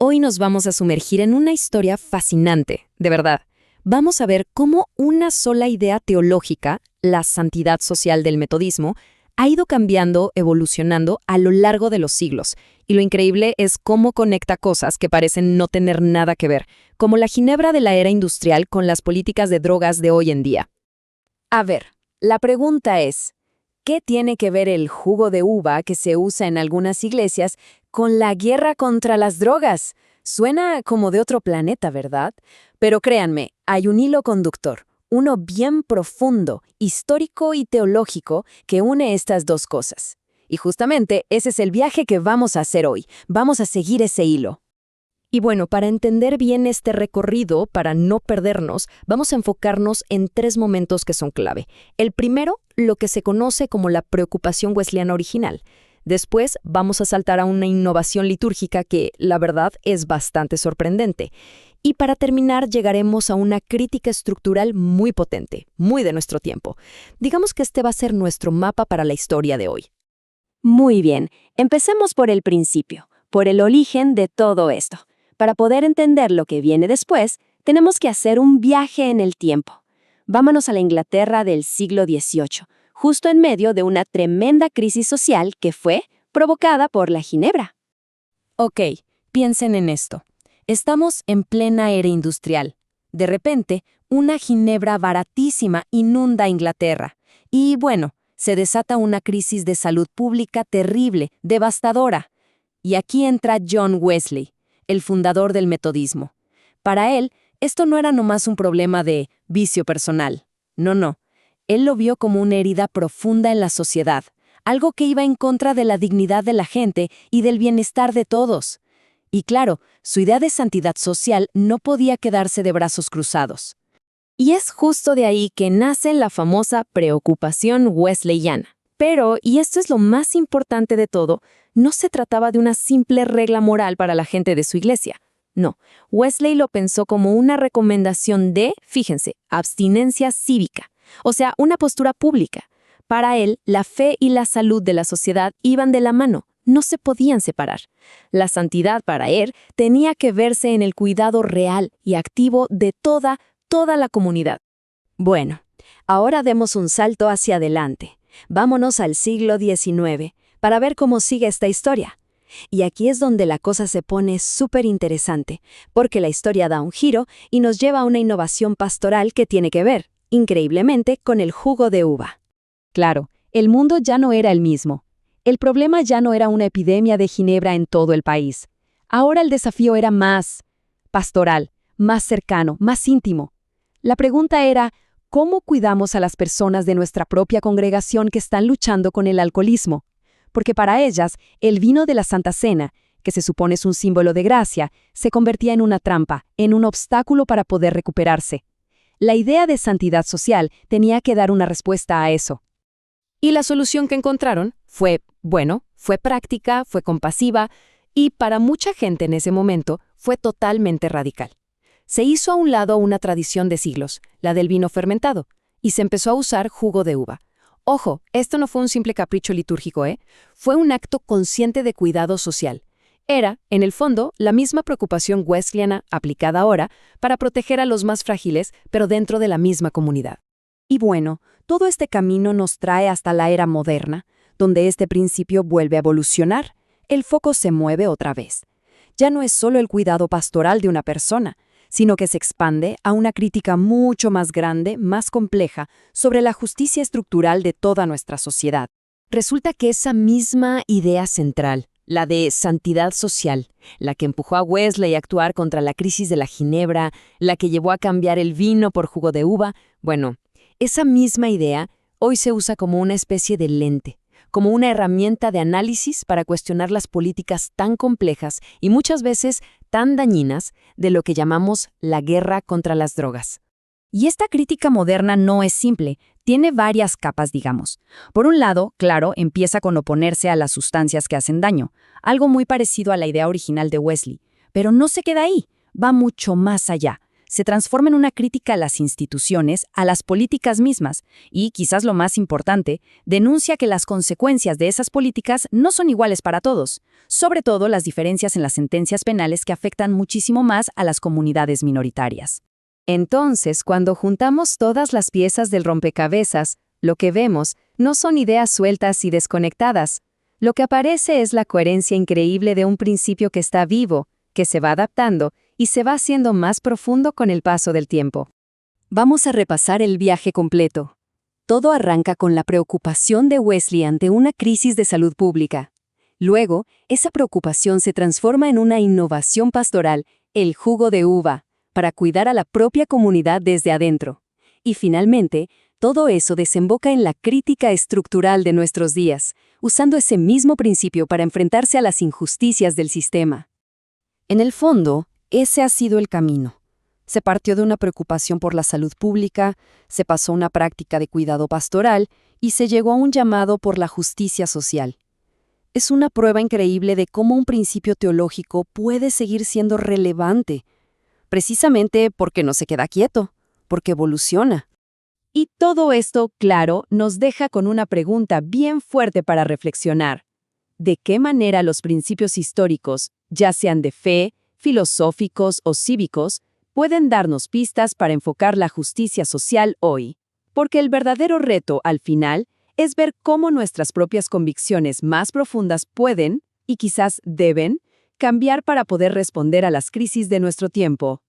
Hoy nos vamos a sumergir en una historia fascinante, de verdad. Vamos a ver cómo una sola idea teológica, la santidad social del metodismo, ha ido cambiando, evolucionando a lo largo de los siglos. Y lo increíble es cómo conecta cosas que parecen no tener nada que ver, como la ginebra de la era industrial con las políticas de drogas de hoy en día. A ver, la pregunta es, ¿qué tiene que ver el jugo de uva que se usa en algunas iglesias con la guerra contra las drogas? Suena como de otro planeta, ¿verdad? Pero créanme, hay un hilo conductor, uno bien profundo, histórico y teológico que une estas dos cosas. Y justamente ese es el viaje que vamos a hacer hoy. Vamos a seguir ese hilo. Y bueno, para entender bien este recorrido, para no perdernos, vamos a enfocarnos en 3 momentos que son clave. El primero, lo que se conoce como la preocupación wesleyana original. Después, vamos a saltar a una innovación litúrgica que, la verdad, es bastante sorprendente. Y para terminar, llegaremos a una crítica estructural muy potente, muy de nuestro tiempo. Digamos que este va a ser nuestro mapa para la historia de hoy. Muy bien, empecemos por el principio, por el origen de todo esto. Para poder entender lo que viene después, tenemos que hacer un viaje en el tiempo. Vámonos a la Inglaterra del siglo XVIII, justo en medio de una tremenda crisis social que fue provocada por la ginebra. Ok, piensen en esto. Estamos en plena era industrial. De repente, una ginebra baratísima inunda Inglaterra. Y bueno, se desata una crisis de salud pública terrible, devastadora. Y aquí entra John Wesley, el fundador del metodismo. Para él, esto no era nomás un problema de vicio personal. No. Él lo vio como una herida profunda en la sociedad, algo que iba en contra de la dignidad de la gente y del bienestar de todos. Y claro, su idea de santidad social no podía quedarse de brazos cruzados. Y es justo de ahí que nace la famosa preocupación wesleyana. Pero, y esto es lo más importante de todo, no se trataba de una simple regla moral para la gente de su iglesia. No, Wesley lo pensó como una recomendación de, fíjense, abstinencia cívica, o sea, una postura pública. Para él, la fe y la salud de la sociedad iban de la mano, no se podían separar. La santidad para él tenía que verse en el cuidado real y activo de toda la comunidad. Bueno, ahora demos un salto hacia adelante. Vámonos al siglo XIX para ver cómo sigue esta historia. Y aquí es donde la cosa se pone súper interesante, porque la historia da un giro y nos lleva a una innovación pastoral que tiene que ver, increíblemente, con el jugo de uva. Claro, el mundo ya no era el mismo. El problema ya no era una epidemia de ginebra en todo el país. Ahora el desafío era más pastoral, más cercano, más íntimo. La pregunta era, ¿cómo cuidamos a las personas de nuestra propia congregación que están luchando con el alcoholismo? Porque para ellas, el vino de la Santa Cena, que se supone es un símbolo de gracia, se convertía en una trampa, en un obstáculo para poder recuperarse. La idea de santidad social tenía que dar una respuesta a eso. Y la solución que encontraron fue práctica, fue compasiva y para mucha gente en ese momento fue totalmente radical. Se hizo a un lado una tradición de siglos, la del vino fermentado, y se empezó a usar jugo de uva. Ojo, esto no fue un simple capricho litúrgico, Fue un acto consciente de cuidado social. Era, en el fondo, la misma preocupación wesleyana aplicada ahora para proteger a los más frágiles, pero dentro de la misma comunidad. Y bueno, todo este camino nos trae hasta la era moderna, donde este principio vuelve a evolucionar. El foco se mueve otra vez. Ya no es solo el cuidado pastoral de una persona, sino que se expande a una crítica mucho más grande, más compleja, sobre la justicia estructural de toda nuestra sociedad. Resulta que esa misma idea central, la de santidad social, la que empujó a Wesley a actuar contra la crisis de la ginebra, la que llevó a cambiar el vino por jugo de uva, bueno, esa misma idea hoy se usa como una especie de lente, como una herramienta de análisis para cuestionar las políticas tan complejas y muchas veces tan dañinas de lo que llamamos la guerra contra las drogas. Y esta crítica moderna no es simple, tiene varias capas, digamos. Por un lado, claro, empieza con oponerse a las sustancias que hacen daño, algo muy parecido a la idea original de Wesley, pero no se queda ahí, va mucho más allá. se transforma en una crítica a las instituciones, a las políticas mismas, y, quizás lo más importante, denuncia que las consecuencias de esas políticas no son iguales para todos, sobre todo las diferencias en las sentencias penales que afectan muchísimo más a las comunidades minoritarias. Entonces, cuando juntamos todas las piezas del rompecabezas, lo que vemos no son ideas sueltas y desconectadas. Lo que aparece es la coherencia increíble de un principio que está vivo, que se va adaptando y se va haciendo más profundo con el paso del tiempo. Vamos a repasar el viaje completo. Todo arranca con la preocupación de Wesley ante una crisis de salud pública. Luego, esa preocupación se transforma en una innovación pastoral, el jugo de uva, para cuidar a la propia comunidad desde adentro. Y finalmente, todo eso desemboca en la crítica estructural de nuestros días, usando ese mismo principio para enfrentarse a las injusticias del sistema. En el fondo, ese ha sido el camino. Se partió de una preocupación por la salud pública, se pasó a una práctica de cuidado pastoral y se llegó a un llamado por la justicia social. Es una prueba increíble de cómo un principio teológico puede seguir siendo relevante, precisamente porque no se queda quieto, porque evoluciona. Y todo esto, claro, nos deja con una pregunta bien fuerte para reflexionar. ¿De qué manera los principios históricos, ya sean de fe, filosóficos o cívicos, pueden darnos pistas para enfocar la justicia social hoy? Porque el verdadero reto, al final, es ver cómo nuestras propias convicciones más profundas pueden, y quizás deben, cambiar para poder responder a las crisis de nuestro tiempo.